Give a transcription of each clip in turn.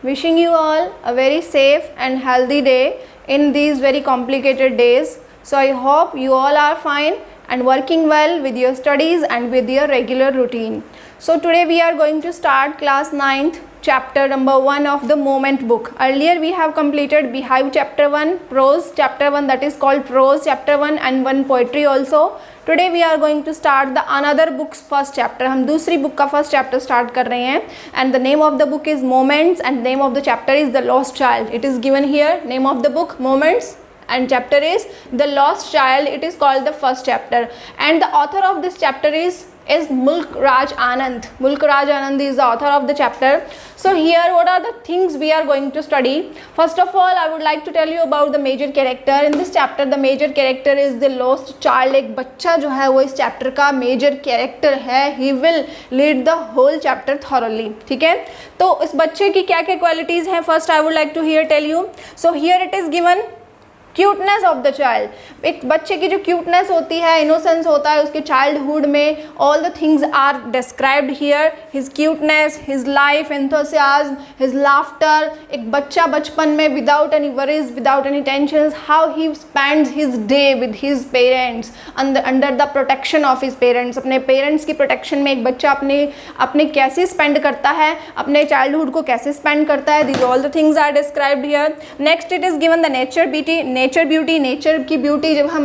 Wishing you all a very safe and healthy day in these very complicated days. So I hope you all are fine and working well with your studies and with your regular routine. So today we are going to start class 9th, chapter number 1 of the Moment book. Earlier we have completed Beehive chapter 1, Prose chapter 1, that is called Prose chapter 1, and 1 poetry also. Today we are going to start the another book's first chapter. हम दूसरी book का first chapter start कर रहे हैं, and the name of the book is Moments and name of the chapter is The Lost Child. It is given here, name of the book Moments and chapter is The Lost Child. It is called the first chapter, and the author of this chapter is Mulk Raj Anand. Mulk Raj Anand is the author of the chapter. So here what are the things we are going to study? First of all, I would like to tell you about the major character in this chapter. The major character is the lost child. एक बच्चा जो है वो इस chapter का major character है. He will lead the whole chapter thoroughly. ठीक है, तो इस बच्चे की क्या क्या क्वालिटीज़ हैं? First I would like to here tell you. So here it is given cuteness of the child. एक बच्चे की जो क्यूटनेस होती है, इनोसेंस होता है उसके चाइल्डहुड में, all the things are described here. His cuteness, his life, enthusiasm, his laughter. एक बच्चा बचपन में without any worries, without any tensions, how he spends his day with his parents under the protection of his parents. अपने parents की protection में एक बच्चा अपने कैसे स्पेंड करता है, अपने चाइल्डहुड को कैसे स्पेंड करता है. These all the things are described here. Next it is given the nature beauty. Nature beauty, nature की ब्यूटी, जब हम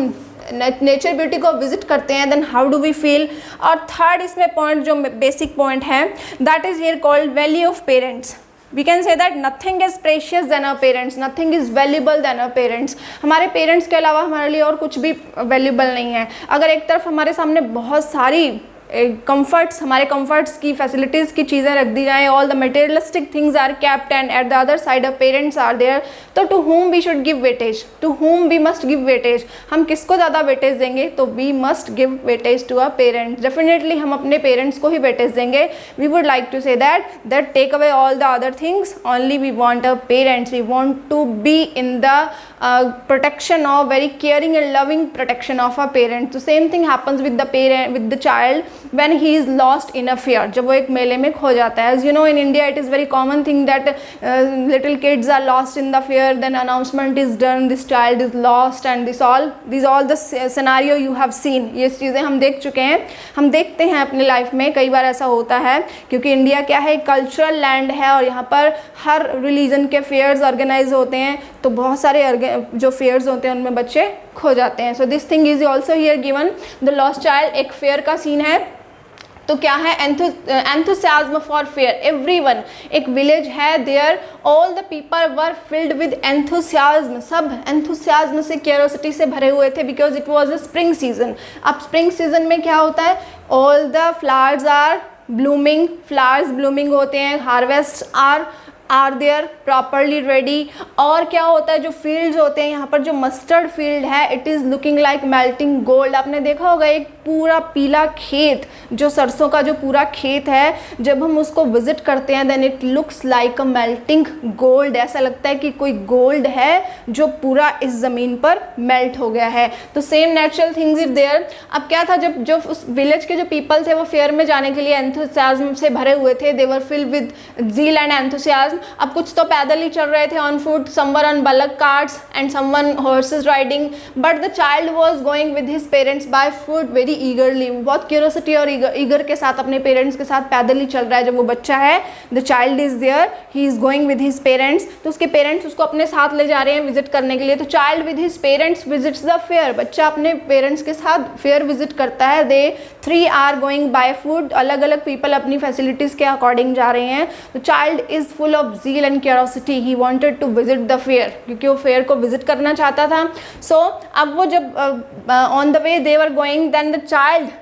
नेचर ब्यूटी को विजिट करते हैं then how do we feel. और थर्ड इसमें पॉइंट जो बेसिक पॉइंट है, that is here called value of parents. We can say that nothing is precious than our parents, nothing is valuable than our parents. हमारे parents के अलावा हमारे लिए और कुछ भी वैल्यूबल नहीं है. अगर एक तरफ हमारे सामने बहुत सारी कंफर्ट्स, हमारे कंफर्ट्स की फैसिलिटीज़ की चीज़ें रख दी जाएँ, all the materialistic things are kept and at the other side of parents are there, तो to whom we should give weightage, to whom we must give weightage. हम किसको ज़्यादा वेटेज देंगे? तो we must give weightage to our parents. Definitely हम अपने parents को ही वेटेज देंगे. We would like to say that take away all the other things, only we want our parents. We want to be in the protection of very caring and loving protection of our parents. So same thing happens with the parent, with the child when he is lost in a fair, जब वो एक मेले में खो जाता है. As you know in India it is very common thing that little kids are lost in the fair, then announcement is done, this child is lost, and these all the scenario you have seen. ये चीज़ें हम देख चुके हैं, हम देखते हैं अपने लाइफ में. कई बार ऐसा होता है क्योंकि इंडिया क्या है, कल्चरल लैंड है और यहाँ पर हर रिलीजन के फेयर्स ऑर्गेनाइज होते हैं, तो बहुत सारे जो फेयर्स होते हैं उनमें बच्चे खो जाते हैं. So this thing is also here given. The lost child एक फेयर का सीन है, तो क्या है, एंथुसियाज्म फॉर फेयर. एवरीवन, एक विलेज है, there all the people were filled with enthusiasm. सब एंथुसियाज्म से, क्यूरियोसिटी से भरे हुए थे, because it was a spring season. अब स्प्रिंग सीजन में क्या होता है, all the flowers are blooming, flowers blooming होते हैं, harvest are there properly ready. और क्या होता है, जो फील्ड्स होते हैं, यहाँ पर जो मस्टर्ड फील्ड है, it is looking like melting gold. आपने देखा होगा एक पूरा पीला खेत, जो सरसों का जो पूरा खेत है, जब हम उसको विजिट करते हैं then it looks like a melting gold. ऐसा लगता है कि कोई गोल्ड है जो पूरा इस ज़मीन पर मेल्ट हो गया है. तो same natural things is there. अब क्या था, जब जो उस विलेज के जो पीपल थे वो फेयर में जाने के लिए एंथुसियाज्म से भरे हुए थे. They were filled with zeal and enthusiasm. अब कुछ तो पैदल ही चल रहे थे on foot, someone on bullock carts and someone horses riding, but the child was going with his parents by foot very eagerly. बहुत क्यूरियोसिटी और ईगर के साथ अपने पेरेंट्स के साथ पैदल ही चल रहा है. जब वो बच्चा है, the child is there, he is going with his parents, तो उसके पेरेंट्स उसको अपने साथ ले जा रहे हैं विजिट करने के लिए. तो child with his parents visits the fair. बच्चा अपने पेरेंट्स के साथ फेयर विजिट करता है. दे 3 आर गोइंग बाय फुट. अलग अलग पीपल अपनी फैसिलिटीज़ के अकॉर्डिंग जा रहे हैं. तो child is full of zeal and curiosity. He wanted to visit the fair, क्योंकि वो फेयर को विजिट करना चाहता था. So अब वो जब on the way they were going, then the child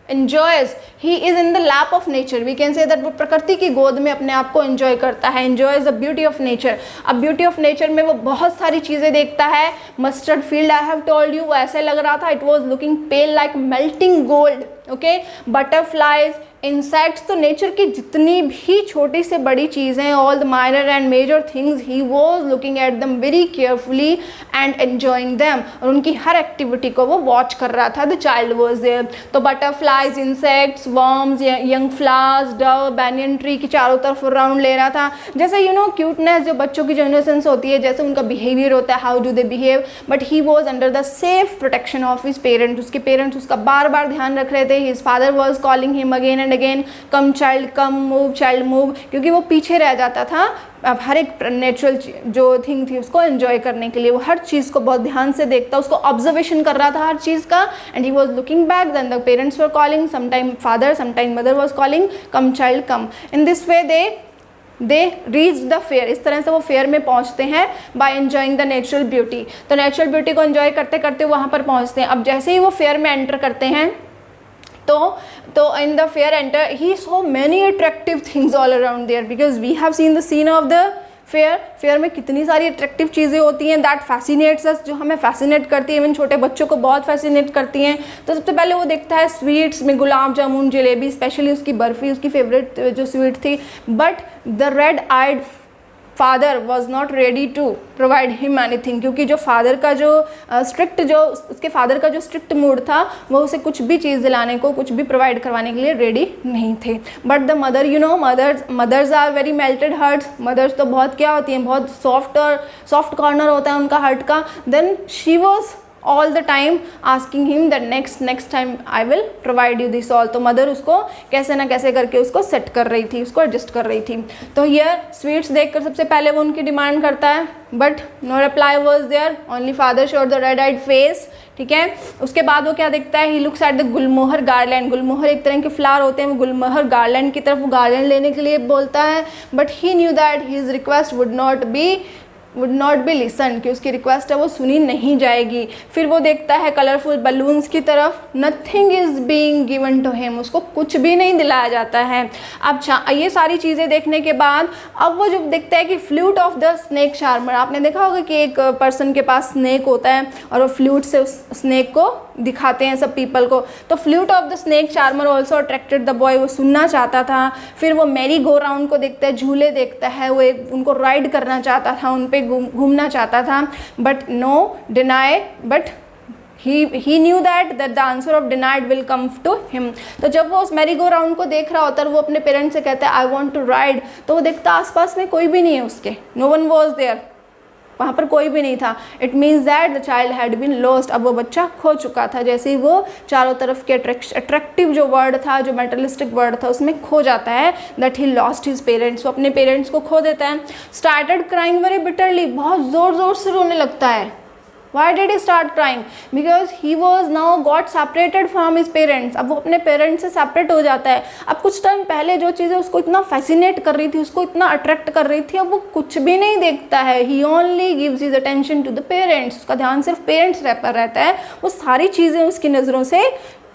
enjoys, he is in the lap of nature. We can say that वो प्रकृति की गोद में अपने आप को enjoy करता है, enjoys the beauty of nature. अब beauty of nature में वो बहुत सारी चीज़ें देखता है. mustard field I have told you, वो ऐसे लग रहा था, it was looking pale like melting gold. Okay, butterflies, insects, तो नेचर की जितनी भी छोटी से बड़ी चीज़ें, all the minor and major things, he was looking at them very carefully and enjoying them, और उनकी हर एक्टिविटी को वो वॉच कर रहा था. The child was there. तो butterflies, insects, worms, young flowers, dove, banyan tree की चारों तरफ राउंड ले रहा था. जैसे यू नो क्यूटनेस जो बच्चों की जो इनोसेंस होती है, जैसे उनका बिहेवियर होता है, how do they behave, but he was under the safe protection of his parents. उसके पेरेंट्स उसका बार बार ध्यान रख रहे थे. His father was calling him again and again, come child come, move child move, क्योंकि वो पीछे रह जाता था अब हर एक नेचुरल जो थिंग थी उसको एंजॉय करने के लिए. वो हर चीज़ को बहुत ध्यान से देखता, उसको ऑब्जर्वेशन कर रहा था हर चीज़ का. And he was looking back, then the parents were calling, sometime father, sometime mother was calling, come child come. In this way they reach the fair. इस तरह से वो फेयर में पहुंचते हैं by enjoying the natural beauty. तो natural beauty को enjoy करते करते वहाँ पर पहुँचते हैं. अब जैसे ही वो फेयर में एंटर करते हैं तो in the fair enter, he saw many attractive things all around there, because we have seen the scene of the fair में कितनी सारी अट्रैक्टिव चीज़ें होती हैं दैट फैसिनेट्स अस, जो हमें फैसिनेट करती है, इवन छोटे बच्चों को बहुत फैसिनेट करती हैं. तो सबसे पहले वो देखता है स्वीट्स में गुलाब जामुन, जलेबी, स्पेशली उसकी बर्फ़ी उसकी फेवरेट जो स्वीट थी. But the red eyed father was not ready to provide him anything, क्योंकि जो फादर का जो उसके फादर का जो स्ट्रिक्ट मूड था, वो उसे कुछ भी चीज़ दिलाने को, कुछ भी प्रोवाइड करवाने के लिए रेडी नहीं थे. But the mother, you know mothers are very melted hearts. Mothers तो बहुत क्या होती हैं, बहुत सॉफ्ट कॉर्नर होता है उनका हार्ट का. Then she was all the time asking him that next time I will provide you this all. तो मदर उसको कैसे ना कैसे करके उसको सेट कर रही थी, उसको एडजस्ट कर रही थी. तो हियर स्वीट्स देखकर सबसे पहले वो उनकी डिमांड करता है, but no reply was there, only father showed the red eyed face. ठीक है, उसके बाद वो क्या देखता है, he looks at the gulmohar garland. गुलमोहर एक तरह के फ्लावर होते हैं, वो गुलमोहर गार्लैंड की तरफ वो गार्लैंड लेने के लिए बोलता है. But he knew that his request would not be listen, कि उसकी रिक्वेस्ट है वो सुनी नहीं जाएगी. फिर वो देखता है कलरफुल बलून्स की तरफ, nothing is being given to him, उसको कुछ भी नहीं दिलाया जाता है. अब ये सारी चीज़ें देखने के बाद अब वो जब देखता है कि flute of the snake charmer, आपने देखा होगा कि एक पर्सन के पास स्नेक होता है और वो फ्लूट से उस स्नेक को दिखाते हैं सब पीपल को. तो flute of the snake charmer also attracted the boy, वो सुनना चाहता था. फिर वो मैरी गो राउंड को देखता है, झूले देखता है, वो उनको राइड करना चाहता था, उन पे घूमना चाहता था. But no deny, but he knew that the answer of denied will come to him. तो जब वो उस मैरी गो राउंड को देख रहा होता है, वो अपने पेरेंट्स से कहता है आई वॉन्ट टू राइड. तो वो देखता आसपास में कोई भी नहीं है उसके, नो वन वॉज देयर, वहाँ पर कोई भी नहीं था. It means that the child had been lost. अब वो बच्चा खो चुका था. जैसे ही वो चारों तरफ के अट्रैक्टिव जो वर्ड था, जो मेटलिस्टिक वर्ड था, उसमें खो जाता है, that he lost his parents, वो अपने पेरेंट्स को खो देता है. स्टार्टेड क्राइंग वेरी बिटरली, बहुत ज़ोर से रोने लगता है. Why did he start crying? Because he was now got separated from his parents. अब वो अपने पेरेंट्स से सेपरेट हो जाता है. अब कुछ टाइम पहले जो चीज़ें उसको इतना फैसिनेट कर रही थी, उसको इतना अट्रैक्ट कर रही थी, अब वो कुछ भी नहीं देखता है. He only gives his attention to the parents. उसका ध्यान सिर्फ पेरेंट्स पर रहता है. वो सारी चीज़ें उसकी नज़रों से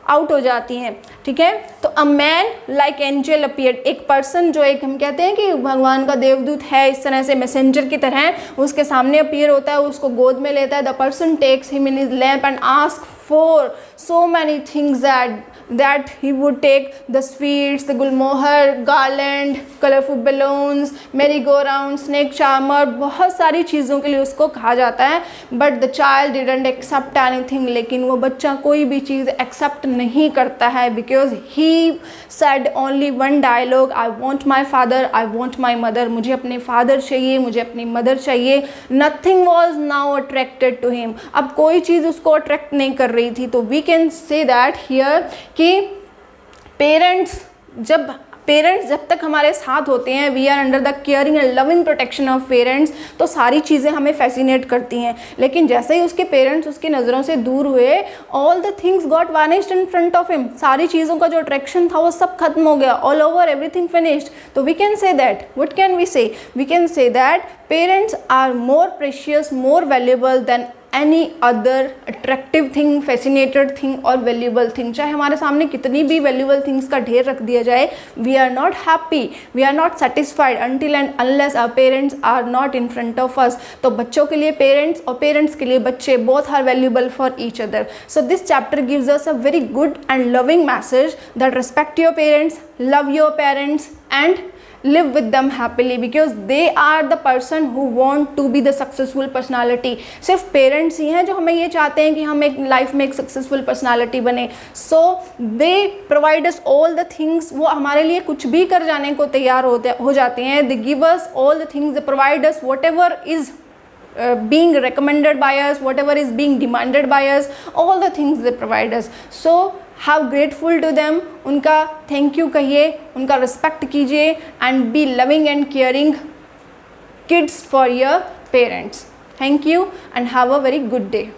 आउट हो जाती हैं. ठीक है, तो a man like angel appeared, एक पर्सन जो एक हम कहते हैं कि भगवान का देवदूत है, इस तरह से मैसेंजर की तरह उसके सामने अपीयर होता है, उसको गोद में लेता है. The person takes him in his lamp and ask for so many things that he would take the sweets, the gulmohar garland, colorful balloons, merry go round, snake charmer, बहुत सारी चीज़ों के लिए उसको कहा जाता है. but the child didn't accept anything, लेकिन वो बच्चा कोई भी चीज़ एक्सेप्ट नहीं करता है. because he said only one dialogue, I want my father, I want my mother. मुझे अपने फादर चाहिए, मुझे अपनी मदर चाहिए. nothing was now attracted to him. अब कोई चीज़ उसको अट्रैक्ट नहीं कर रही थी. तो we can say that here कि पेरेंट्स जब तक हमारे साथ होते हैं, we are under the caring and loving protection of parents, तो सारी चीज़ें हमें फैसिनेट करती हैं. लेकिन जैसे ही उसके पेरेंट्स उसकी नज़रों से दूर हुए, all the things got vanished in front of him. सारी चीज़ों का जो अट्रैक्शन था वो सब खत्म हो गया. All over everything finished. तो we can say that, what can we say, we can say that parents are more precious, more valuable than any other attractive thing, fascinated thing or valuable thing. चाहे हमारे सामने कितनी भी valuable things का ढेर रख दिया जाए, we are not happy, we are not satisfied until and unless our parents are not in front of us. तो बच्चों के लिए parents और parents के लिए बच्चे both are valuable for each other. So this chapter gives us a very good and loving message that respect your parents, love your parents and live with them happily because they are the person who want to be the successful personality. सिर्फ parents ही हैं जो हमें ये चाहते हैं कि हम एक लाइफ में एक सक्सेसफुल पर्सनालिटी बने. So they provide us all the things. वो हमारे लिए कुछ भी कर जाने को तैयार हो जाते हैं. They give us all the things, they provide us what ever is being recommended by us, whatever is being demanded by us, all the things they provide us. So have grateful to them. उनका thank you कहिए, उनका respect कीजिए and be loving and caring kids for your parents. Thank you and have a very good day.